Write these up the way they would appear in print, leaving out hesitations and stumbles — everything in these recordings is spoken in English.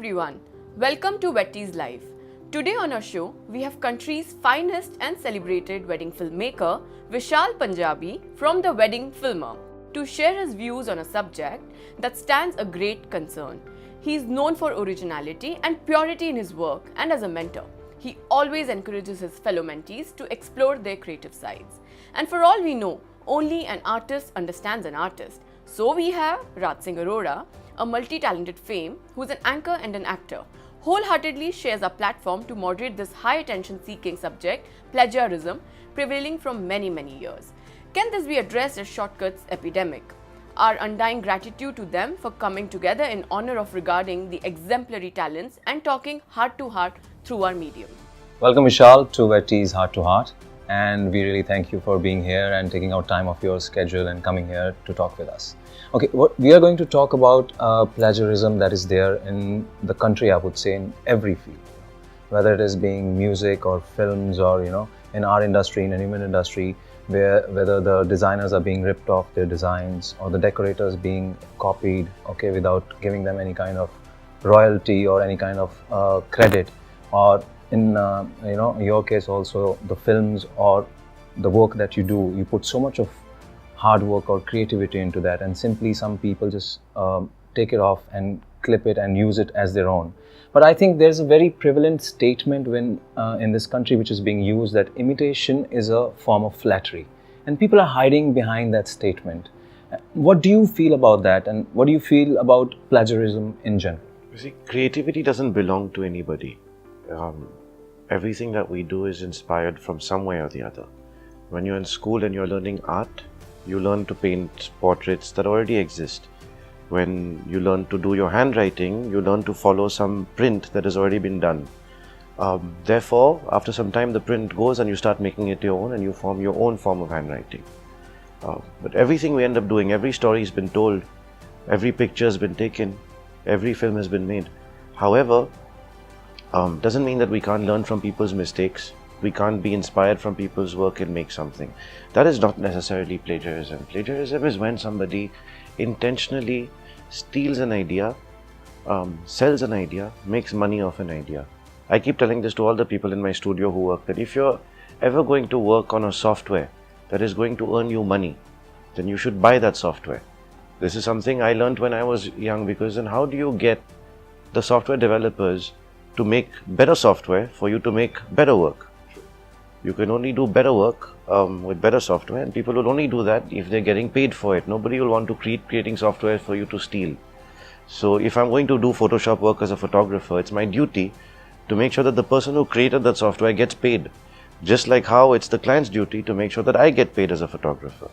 everyone, welcome to Wetties Live. Today on our show, we have country's finest and celebrated wedding filmmaker, Vishal Punjabi from The Wedding Filmer, to share his views on a subject that stands a great concern. He is known for originality and purity in his work, and as a mentor, he always encourages his fellow mentees to explore their creative sides. And for all we know, only an artist understands an artist. So we have Raaj Singh Arora, a multi-talented fame who is an anchor and an actor, wholeheartedly shares a platform to moderate this high attention-seeking subject, plagiarism, prevailing from many years. Can this be addressed as shortcuts epidemic? Our undying gratitude to them for coming together in honor of regarding the exemplary talents and talking heart to heart through our medium. Welcome Vishal to Wetties Heart to Heart, and we really thank you for being here and taking out time of your schedule and coming here to talk with us. Okay, we are going to talk about plagiarism that is there in the country, I would say, in every field, whether it is being music or films or, in our industry, in a human industry, whether the designers are being ripped off their designs or the decorators being copied, okay, without giving them any kind of royalty or any kind of credit, or in your case also the films or the work that you do, you put so much of hard work or creativity into that, and simply some people just take it off and clip it and use it as their own. But I think there's a very prevalent statement in this country which is being used, that imitation is a form of flattery, and people are hiding behind that statement. What do you feel about that, and what do you feel about plagiarism in general? You see, creativity doesn't belong to anybody. Everything that we do is inspired from somewhere or the other. When you're in school and you're learning art, you learn to paint portraits that already exist. When you learn to do your handwriting, you learn to follow some print that has already been done. Therefore, after some time, the print goes and you start making it your own, and you form your own form of handwriting. But everything we end up doing, every story has been told, every picture has been taken, every film has been made. However, doesn't mean that we can't learn from people's mistakes. We can't be inspired from people's work and make something. That is not necessarily plagiarism. Plagiarism is when somebody intentionally steals an idea, sells an idea, makes money off an idea. I keep telling this to all the people in my studio who work, that if you're ever going to work on a software that is going to earn you money, then you should buy that software. This is something I learned when I was young, because then how do you get the software developers to make better software for you to make better work? You can only do better work with better software, and people will only do that if they're getting paid for it. Nobody will want to creating software for you to steal. So if I'm going to do Photoshop work as a photographer, it's my duty to make sure that the person who created that software gets paid. Just like how it's the client's duty to make sure that I get paid as a photographer.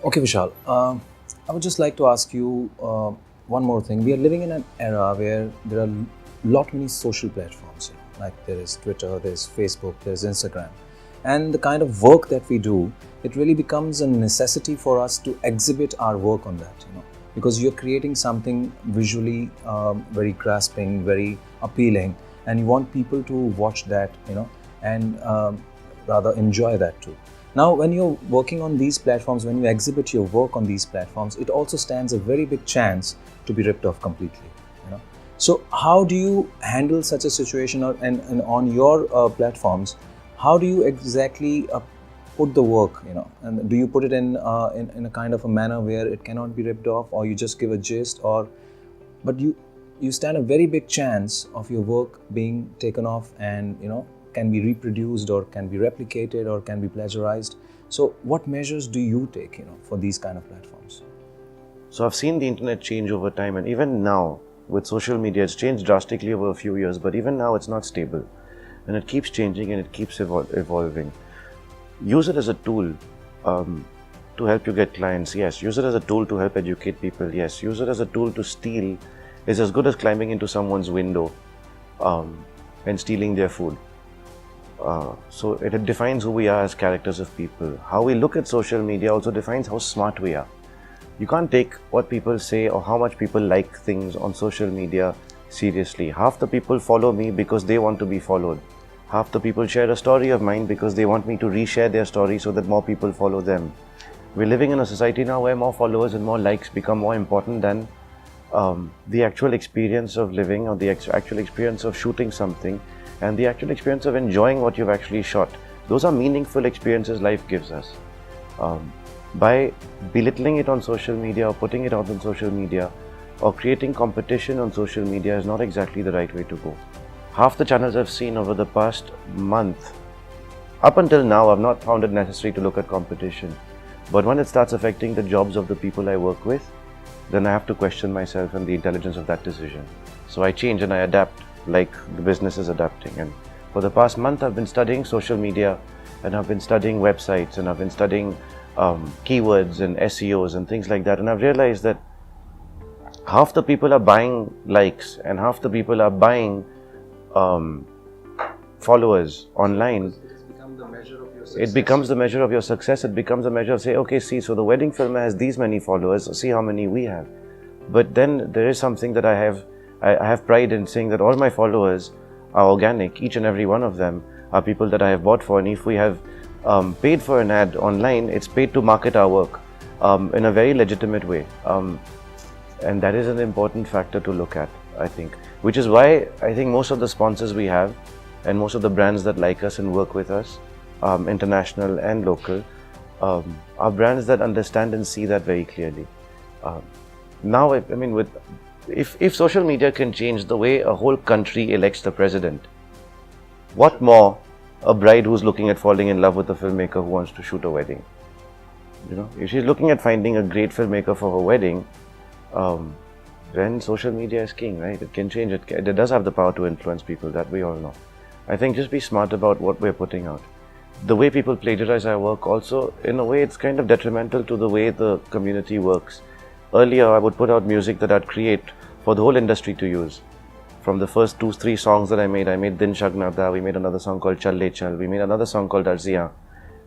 Okay, Vishal, I would just like to ask you one more thing. We are living in an era where there are many social platforms, like there is Twitter, there's Facebook, there's Instagram. And the kind of work that we do, it really becomes a necessity for us to exhibit our work on that, because you're creating something visually very grasping, very appealing, and you want people to watch that, and rather enjoy that too. Now, when you're working on these platforms, when you exhibit your work on these platforms, it also stands a very big chance to be ripped off completely. So how do you handle such a situation, and on your platforms? How do you exactly put the work, and do you put it in a kind of a manner where it cannot be ripped off, or you just give a gist, but you stand a very big chance of your work being taken off and, can be reproduced or can be replicated or can be plagiarized. So what measures do you take, for these kind of platforms? So I've seen the internet change over time, and even now with social media, it's changed drastically over a few years, but even now it's not stable. And it keeps changing and it keeps evolving. Use it as a tool to help you get clients, yes. Use it as a tool to help educate people, yes. Use it as a tool to steal is as good as climbing into someone's window and stealing their food. So it defines who we are as characters of people. How we look at social media also defines how smart we are. You can't take what people say or how much people like things on social media seriously. Half the people follow me because they want to be followed. Half the people share a story of mine because they want me to reshare their story so that more people follow them. We're living in a society now where more followers and more likes become more important than the actual experience of living, or the actual experience of shooting something, and the actual experience of enjoying what you've actually shot. Those are meaningful experiences life gives us. By belittling it on social media, or putting it out on social media, or creating competition on social media is not exactly the right way to go. Half the channels I've seen over the past month, up until now, I've not found it necessary to look at competition. But when it starts affecting the jobs of the people I work with, then I have to question myself and the intelligence of that decision. So I change and I adapt like the business is adapting. And for the past month, I've been studying social media, and I've been studying websites, and I've been studying keywords and SEOs and things like that. And I've realized that half the people are buying likes and half the people are buying followers online. It becomes the measure of your success. It becomes a measure of, say, okay, see, so the wedding film has these many followers, see how many we have. But then there is something that I have pride in saying that all my followers are organic. Each and every one of them are people that I have bought for. And if we have paid for an ad online, it's paid to market our work in a very legitimate way. And that is an important factor to look at, I think. Which is why I think most of the sponsors we have and most of the brands that like us and work with us, international and local, are brands that understand and see that very clearly. Now, I mean, if social media can change the way a whole country elects the president, what more a bride who's looking at falling in love with a filmmaker who wants to shoot a wedding? You know, if she's looking at finding a great filmmaker for her wedding, then social media is king, right? It can change. It does have the power to influence people, that we all know. I think just be smart about what we're putting out. The way people plagiarize our work also, in a way, it's kind of detrimental to the way the community works. Earlier, I would put out music that I'd create for the whole industry to use. From the first 2-3 songs that I made Din Shagnada, we made another song called Chal Le Chal, we made another song called Arziyan.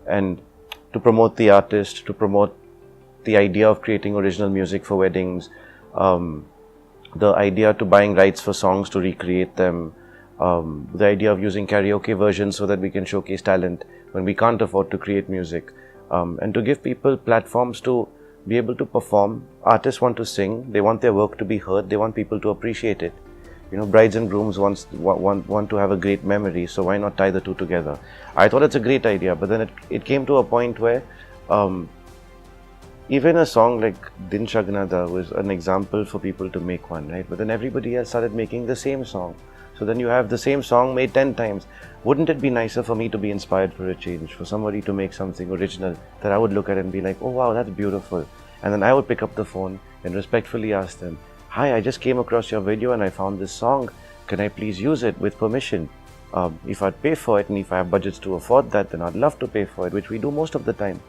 And to promote the artist, to promote the idea of creating original music for weddings, the idea to buying rights for songs to recreate them, the idea of using karaoke versions so that we can showcase talent when we can't afford to create music, and to give people platforms to be able to perform. Artists want to sing, they want their work to be heard, they want people to appreciate it. You know, brides and grooms want to have a great memory, so why not tie the two together? I thought it's a great idea, but then it came to a point where even a song like Din Shagnada was an example for people to make one, right? But then everybody else started making the same song. So then you have the same song made 10 times. Wouldn't it be nicer for me to be inspired for a change, for somebody to make something original that I would look at and be like, oh wow, that's beautiful. And then I would pick up the phone and respectfully ask them, hi, I just came across your video and I found this song. Can I please use it with permission? If I'd pay for it and if I have budgets to afford that, then I'd love to pay for it, which we do most of the time.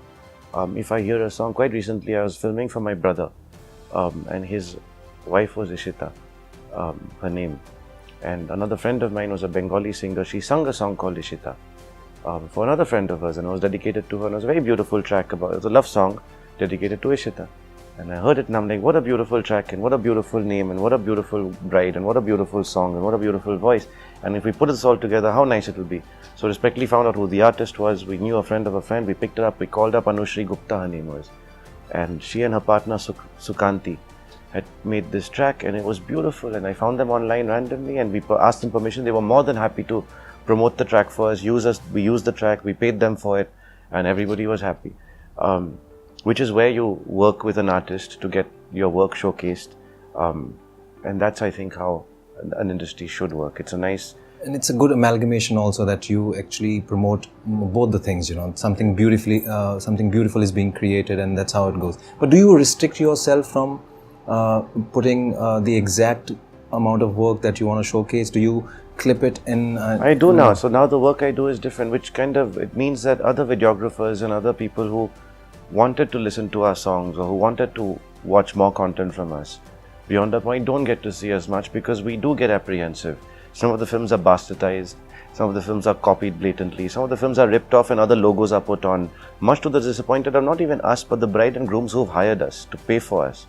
If I hear a song, quite recently I was filming for my brother, and his wife was Ishita, her name. And another friend of mine was a Bengali singer. She sung a song called Ishita for another friend of hers, and it was dedicated to her. And it was a very beautiful track it was a love song dedicated to Ishita. And I heard it and I'm like, what a beautiful track, and what a beautiful name, and what a beautiful bride, and what a beautiful song, and what a beautiful voice. And if we put this all together, how nice it will be. So respectfully found out who the artist was. We knew a friend of a friend. We picked her up. We called up Anushri Gupta, her name was. And she and her partner Sukanti had made this track, and it was beautiful. And I found them online randomly, and we asked them permission. They were more than happy to promote the track for us, we used the track, we paid them for it, and everybody was happy. Which is where you work with an artist to get your work showcased. And that's, I think, how an industry should work. It's a nice... And it's a good amalgamation also that you actually promote both the things, you know, something beautiful is being created, and that's how it goes. But do you restrict yourself from putting the exact amount of work that you want to showcase? Do you clip it in? I do now. So now the work I do is different, which kind of, it means that other videographers and other people who wanted to listen to our songs or who wanted to watch more content from us, beyond that point, don't get to see as much, because we do get apprehensive. Some of the films are bastardized, some of the films are copied blatantly, some of the films are ripped off and other logos are put on, much to the disappointed of not even us, but the bride and grooms who've hired us to pay for us.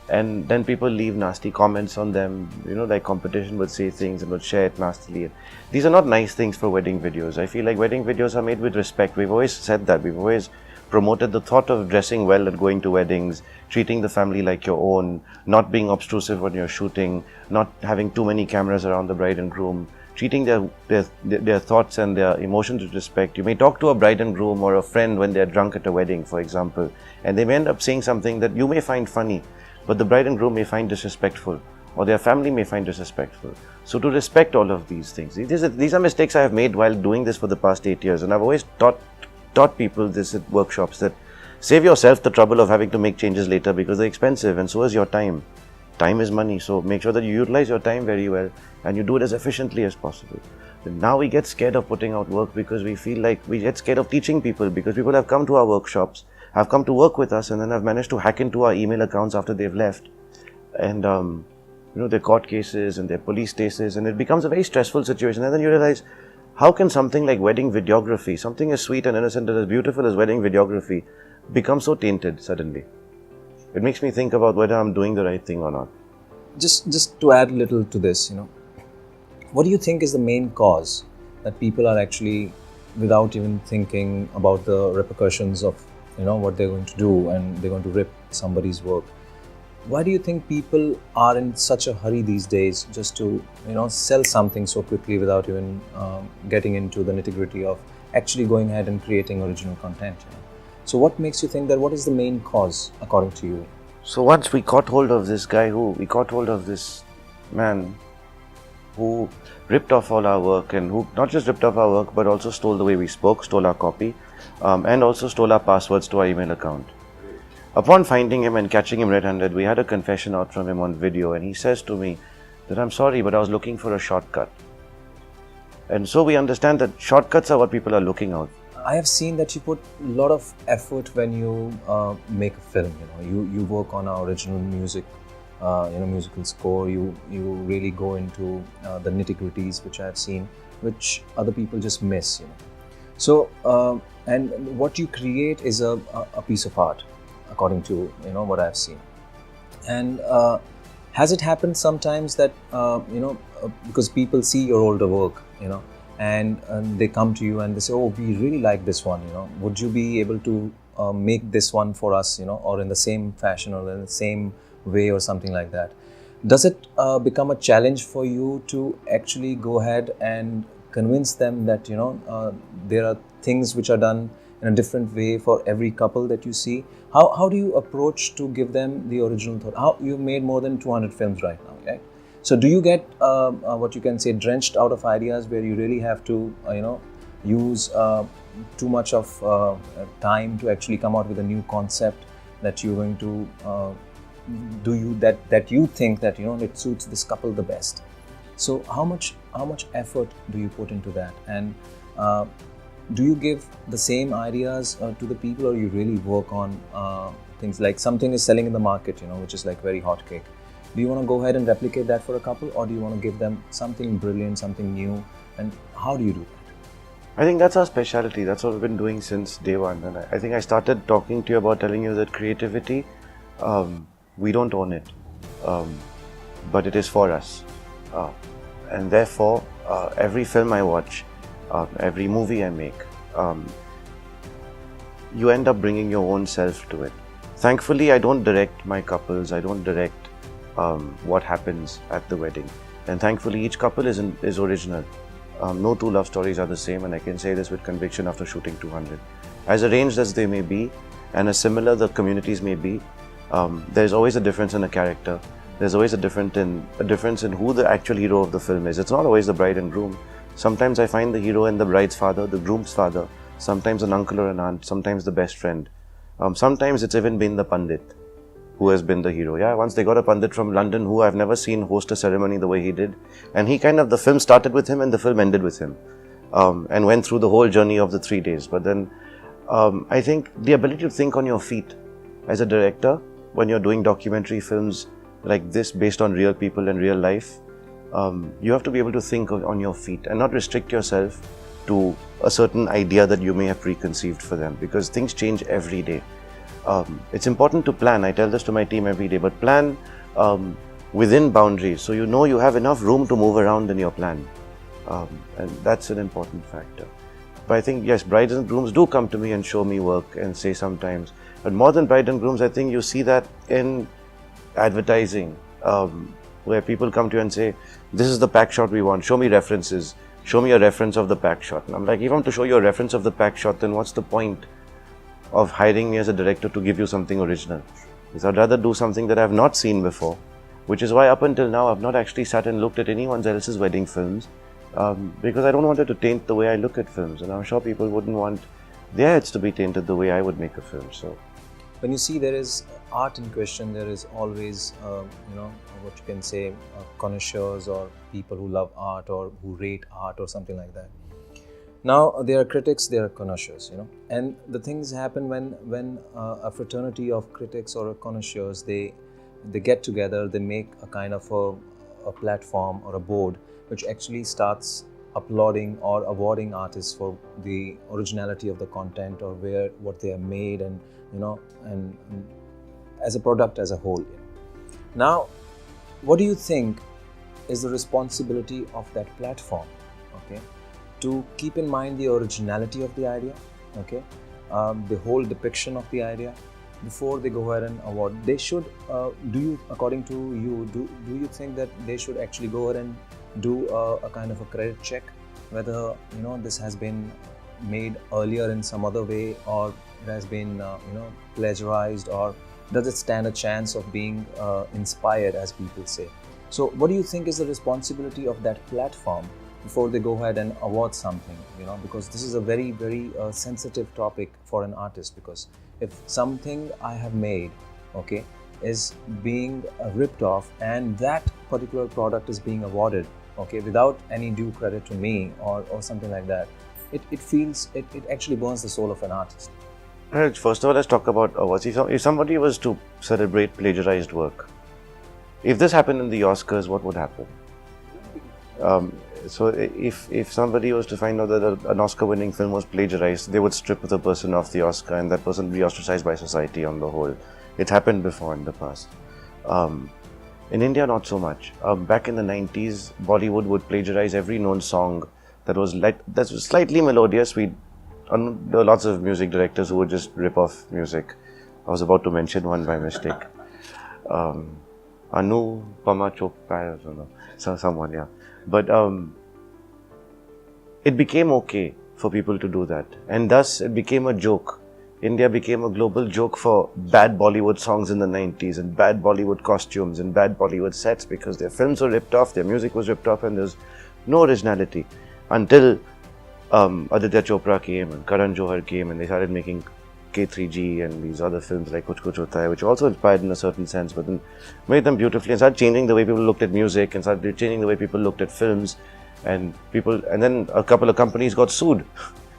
And then people leave nasty comments on them, you know, like competition would say things and would share it nastily. These are not nice things for wedding videos. I feel like wedding videos are made with respect. We've always said that. We've always promoted the thought of dressing well and going to weddings, treating the family like your own, not being obtrusive when you're shooting, not having too many cameras around the bride and groom, treating their thoughts and their emotions with respect. You may talk to a bride and groom or a friend when they're drunk at a wedding, for example, and they may end up saying something that you may find funny, but the bride and groom may find disrespectful, or their family may find disrespectful. So to respect all of these things. These are mistakes I have made while doing this for the past 8 years, and I've always taught people this at workshops, that save yourself the trouble of having to make changes later, because they're expensive, and so is your time. Time is money, so make sure that you utilize your time very well and you do it as efficiently as possible. But now we get scared of putting out work because we feel like we get scared of teaching people, because people have come to our workshops, have come to work with us, and then have managed to hack into our email accounts after they've left. And their court cases and their police cases, and it becomes a very stressful situation. And then you realize, how can something like wedding videography, something as sweet and innocent and as beautiful as wedding videography, become so tainted suddenly? It makes me think about whether I'm doing the right thing or not. Just to add a little to this, what do you think is the main cause that people are actually, without even thinking about the repercussions of what they're going to do, and they're going to rip somebody's work? Why do you think people are in such a hurry these days just to sell something so quickly without even getting into the nitty-gritty of actually going ahead and creating original content? So what makes you think that? What is the main cause according to you? So once we caught hold of this man who ripped off all our work, and who not just ripped off our work but also stole the way we spoke, stole our copy, and also stole our passwords to our email account. Upon finding him and catching him red-handed, we had a confession out from him on video, and he says to me that, "I'm sorry, but I was looking for a shortcut." And so we understand that shortcuts are what people are looking out. I have seen that you put a lot of effort when you make a film. You work on our original music, musical score. You really go into the nitty-gritties, which I have seen, which other people just miss. So and what you create is a piece of art, according to what I've seen. And has it happened sometimes that because people see your older work, and they come to you and they say, "Oh, we really like this one, would you be able to make this one for us, or in the same fashion or in the same way," or something like that? Does it become a challenge for you to actually go ahead and convince them that there are things which are done in a different way for every couple that you see? How do you approach to give them the original thought? You've made more than 200 films right now, right? So do you get what you can say drenched out of ideas, where you really have to use too much of time to actually come out with a new concept that you're going to that you think that it suits this couple the best? So how much effort do you put into that? And do you give the same ideas to the people, or you really work on things like something is selling in the market, which is like very hot cake? Do you want to go ahead and replicate that for a couple, or do you want to give them something brilliant, something new? And how do you do that? I think that's our specialty. That's what we've been doing since day one. And I think I started talking to you about telling you that creativity, we don't own it, but it is for us. And therefore, every film I watch, every movie I make, you end up bringing your own self to it. Thankfully, I don't direct my couples. I don't direct what happens at the wedding. And thankfully, each couple is original. No two love stories are the same, and I can say this with conviction after shooting 200. As arranged as they may be, and as similar the communities may be, there's always a difference in a character. There's always a difference in who the actual hero of the film is. It's not always the bride and groom. Sometimes I find the hero in the bride's father, the groom's father, sometimes an uncle or an aunt, sometimes the best friend. Sometimes it's even been the pandit who has been the hero. Yeah, once they got a pandit from London who I've never seen host a ceremony the way he did. And the film started with him and the film ended with him. And went through the whole journey of the 3 days. But then I think the ability to think on your feet as a director, when you're doing documentary films like this based on real people and real life, you have to be able to think on your feet and not restrict yourself to a certain idea that you may have preconceived for them, because things change every day. It's important to plan. I tell this to my team every day, but plan within boundaries, so you have enough room to move around in your plan, and that's an important factor. But I think, yes, brides and grooms do come to me and show me work and say sometimes. But more than bride and grooms, I think you see that in advertising, where people come to you and say, this is the pack shot we want, show me references, show me a reference of the pack shot. And I'm like, if I'm to show you a reference of the pack shot, then what's the point of hiring me as a director to give you something original? Because I'd rather do something that I've not seen before, which is why up until now I've not actually sat and looked at anyone else's wedding films, because I don't want it to taint the way I look at films, and I'm sure people wouldn't want their heads to be tainted the way I would make a film. So, when you see there is art in question, there is always, what you can say, connoisseurs or people who love art or who rate art or something like that. Now, there are critics, there are connoisseurs, and the things happen when a fraternity of critics or connoisseurs, they get together, they make a kind of a platform or a board which actually starts applauding or awarding artists for the originality of the content or what they have made, and and as a product as a whole. Now, what do you think is the responsibility of that platform? Okay, to keep in mind the originality of the idea, okay, the whole depiction of the idea before they go ahead and award. They should. According to you, do you think that they should actually go ahead and do a kind of a credit check, whether this has been made earlier in some other way, or it has been plagiarized, or does it stand a chance of being inspired, as people say? So what do you think is the responsibility of that platform before they go ahead and award something? Because this is a very, very sensitive topic for an artist, because if something I have made, okay, is being ripped off, and that particular product is being awarded, okay, without any due credit to me or something like that, it actually burns the soul of an artist. Right, first of all, let's talk about awards. If somebody was to celebrate plagiarized work, if this happened in the Oscars, what would happen? So if somebody was to find out that an Oscar-winning film was plagiarized, they would strip the person off the Oscar, and that person would be ostracized by society on the whole. It happened before in the past. In India, not so much. Back in the 90s, Bollywood would plagiarize every known song that was slightly melodious. There were lots of music directors who would just rip off music. I was about to mention one by mistake. Anu Pama Chopra, I don't know. So someone, yeah. But it became okay for people to do that, and thus it became a joke. India became a global joke for bad Bollywood songs in the 90s, and bad Bollywood costumes and bad Bollywood sets, because their films were ripped off, their music was ripped off, and there's no originality. Until Aditya Chopra came and Karan Johar came, and they started making K3G and these other films like Kuch Kuch Hota Hai, which also inspired in a certain sense, but then made them beautifully and started changing the way people looked at music and started changing the way people looked at films, and then a couple of companies got sued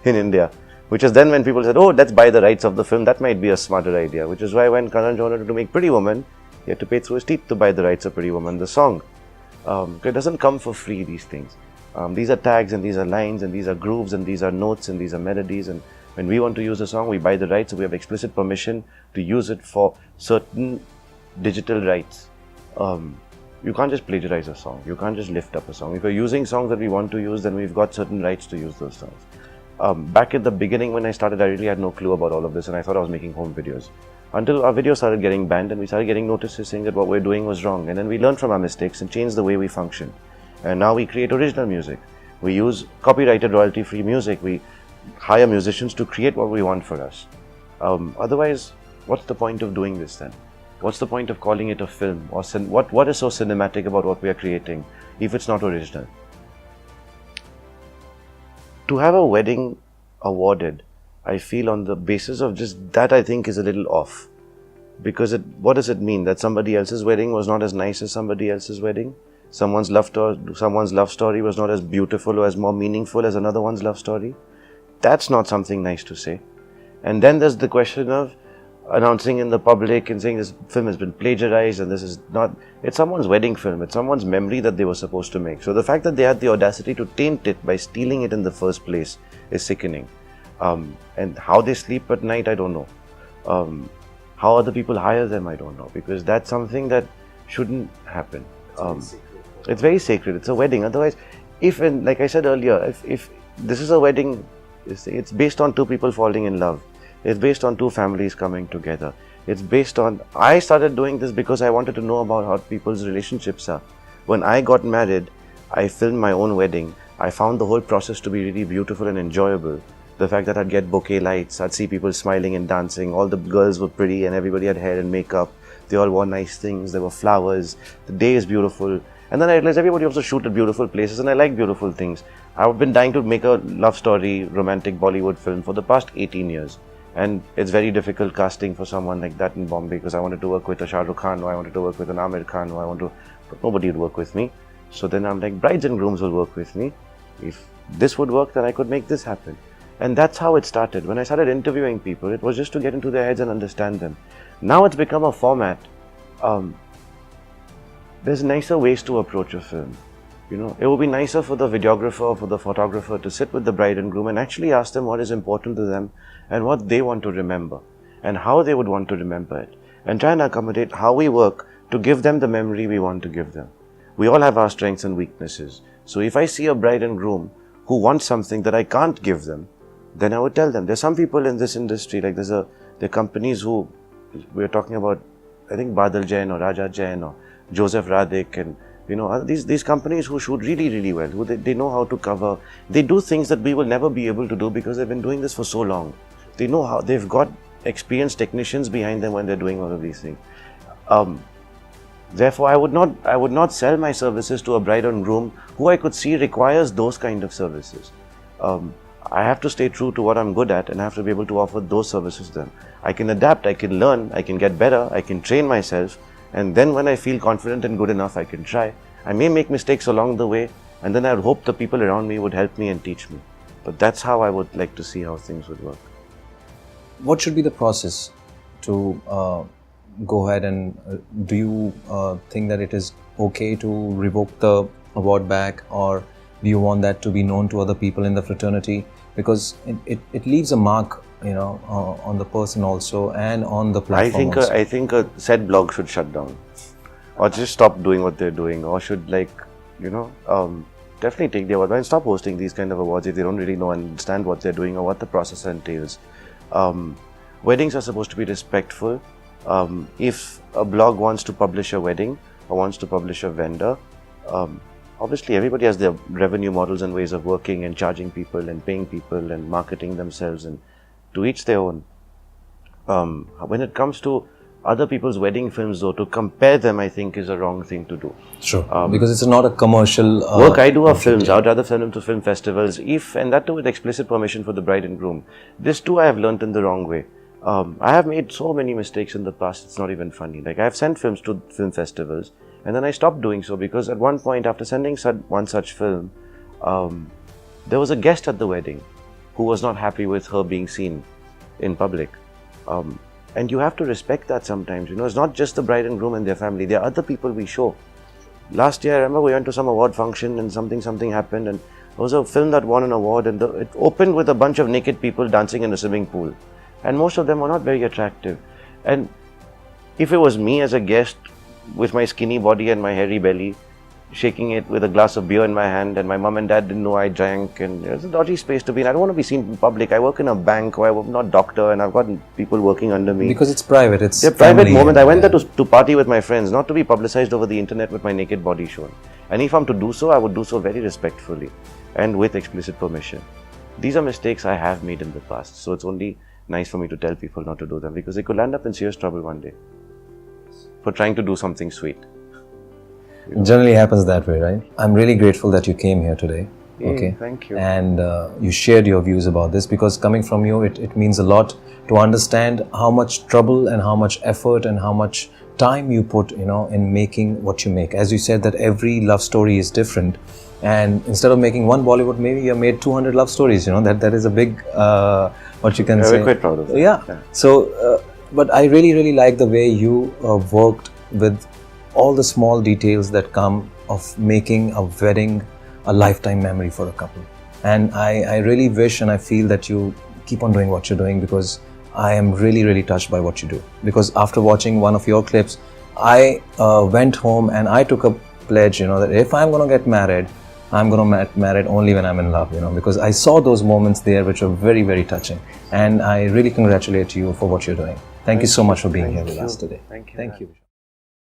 in India, which is then when people said, oh, let's buy the rights of the film. That might be a smarter idea, which is why when Karan Johar wanted to make Pretty Woman, he had to pay through his teeth to buy the rights of Pretty Woman, the song. It doesn't come for free, these things. These are tags, and these are lines, and these are grooves, and these are notes, and these are melodies, and when we want to use a song, we buy the rights, so we have explicit permission to use it for certain digital rights. You can't just plagiarize a song. You can't just lift up a song. If you're using songs that we want to use, then we've got certain rights to use those songs. Back at the beginning when I started, I really had no clue about all of this, and I thought I was making home videos. Until our videos started getting banned, and we started getting notices saying that what we're doing was wrong. And then we learned from our mistakes and changed the way we function. And now we create original music. We use copyrighted, royalty-free music. We hire musicians to create what we want for us. Otherwise, what's the point of doing this then? What's the point of calling it a film? Or what is so cinematic about what we are creating if it's not original? To have a wedding awarded, I feel on the basis of just that, I think is a little off. Because what does it mean? That somebody else's wedding was not as nice as somebody else's wedding? Someone's love story was not as beautiful or as more meaningful as another one's love story? That's not something nice to say. And then there's the question of announcing in the public and saying this film has been plagiarized, and this is not, it's someone's wedding film, it's someone's memory that they were supposed to make. So the fact that they had the audacity to taint it by stealing it in the first place is sickening. And how they sleep at night, I don't know. How other people hire them, I don't know, because that's something that shouldn't happen. It's very sacred. It's a wedding. Otherwise, like I said earlier, if this is a wedding It's based on two people falling in love. It's based on two families coming together. It's based on... I started doing this because I wanted to know about how people's relationships are. When I got married, I filmed my own wedding. I found the whole process to be really beautiful and enjoyable. The fact that I'd get bouquet lights, I'd see people smiling and dancing, all the girls were pretty and everybody had hair and makeup. They all wore nice things, there were flowers, the day is beautiful. And then I realized everybody also shoot at beautiful places and I like beautiful things. I've been dying to make a love story, romantic Bollywood film for the past 18 years. And it's very difficult casting for someone like that in Bombay because I wanted to work with a Shah Rukh Khan or I wanted to work with an Amir Khan or but nobody would work with me. So then I'm like, brides and grooms will work with me. If this would work, then I could make this happen. And that's how it started. When I started interviewing people, it was just to get into their heads and understand them. Now it's become a format. There's nicer ways to approach a film. You know, it would be nicer for the videographer or for the photographer to sit with the bride and groom and actually ask them what is important to them and what they want to remember and how they would want to remember it, and try and accommodate how we work to give them the memory we want to give them. We all have our strengths and weaknesses. So if I see a bride and groom who want something that I can't give them, then I would tell them. There's some people in this industry, like there are companies who, we're talking about, I think Badal Jain or Raja Jain or Joseph Radek, and you know, these companies who shoot really, really well, who they know how to cover. They do things that we will never be able to do because they've been doing this for so long. They know how, they've got experienced technicians behind them when they're doing all of these things. Therefore, I would not sell my services to a bride and groom who I could see requires those kind of services. I have to stay true to what I'm good at and I have to be able to offer those services to them. I can adapt, I can learn, I can get better, I can train myself, and then when I feel confident and good enough, I can try. I may make mistakes along the way, and then I would hope the people around me would help me and teach me. But that's how I would like to see how things would work. What should be the process to go ahead and do you think that it is okay to revoke the award back, or do you want that to be known to other people in the fraternity? Because it leaves a mark, you know, on the person also and on the platform. I think a said blog should shut down, or just stop doing what they're doing, or should, like, you know, definitely take the award and stop hosting these kind of awards if they don't really know and understand what they're doing or what the process entails. Weddings are supposed to be respectful. If a blog wants to publish a wedding or wants to publish a vendor, obviously everybody has their revenue models and ways of working and charging people and paying people and marketing themselves, and to each their own. When it comes to other people's wedding films, though, to compare them, I think is a wrong thing to do. Sure, because it's not a commercial work I do of films. I would rather send them to film festivals, and that too with explicit permission for the bride and groom. This too I have learnt in the wrong way. I have made so many mistakes in the past, it's not even funny. Like, I have sent films to film festivals and then I stopped doing so because at one point, after sending one such film, there was a guest at the wedding who was not happy with her being seen in public. And you have to respect that sometimes, you know. It's not just the bride and groom and their family, there are other people we show. Last year, I remember we went to some award function and something happened, and there was a film that won an award, and it opened with a bunch of naked people dancing in a swimming pool. And most of them were not very attractive. And if it was me as a guest with my skinny body and my hairy belly, shaking it with a glass of beer in my hand, and my mom and dad didn't know I drank, and it was a dodgy space to be in. I don't want to be seen in public. I work in a bank, or I'm not doctor, and I've got people working under me. Because it's private, it's a private moment. I went there to party with my friends, not to be publicized over the internet with my naked body shown. And if I'm to do so, I would do so very respectfully and with explicit permission. These are mistakes I have made in the past, so it's only nice for me to tell people not to do them, because they could land up in serious trouble one day for trying to do something sweet. It generally happens that way, right? I'm really grateful that you came here today. Okay, thank you. And you shared your views about this, because coming from you, it means a lot to understand how much trouble and how much effort and how much time you put, you know, in making what you make. As you said, that every love story is different, and instead of making one Bollywood, maybe you have made 200 love stories. You know, that is a big what you can say. We're quite proud of it. Yeah. So, but I really like the way you worked with all the small details that come of making a wedding a lifetime memory for a couple. And I really wish and I feel that you keep on doing what you're doing, because I am really touched by what you do. Because after watching one of your clips, I went home and I took a pledge, you know, that if I'm going to get married, I'm going to get married only when I'm in love, because I saw those moments there which were very, very touching. And I really congratulate you for what you're doing. Thank you so much for being here with us today. Thank you. Thank you.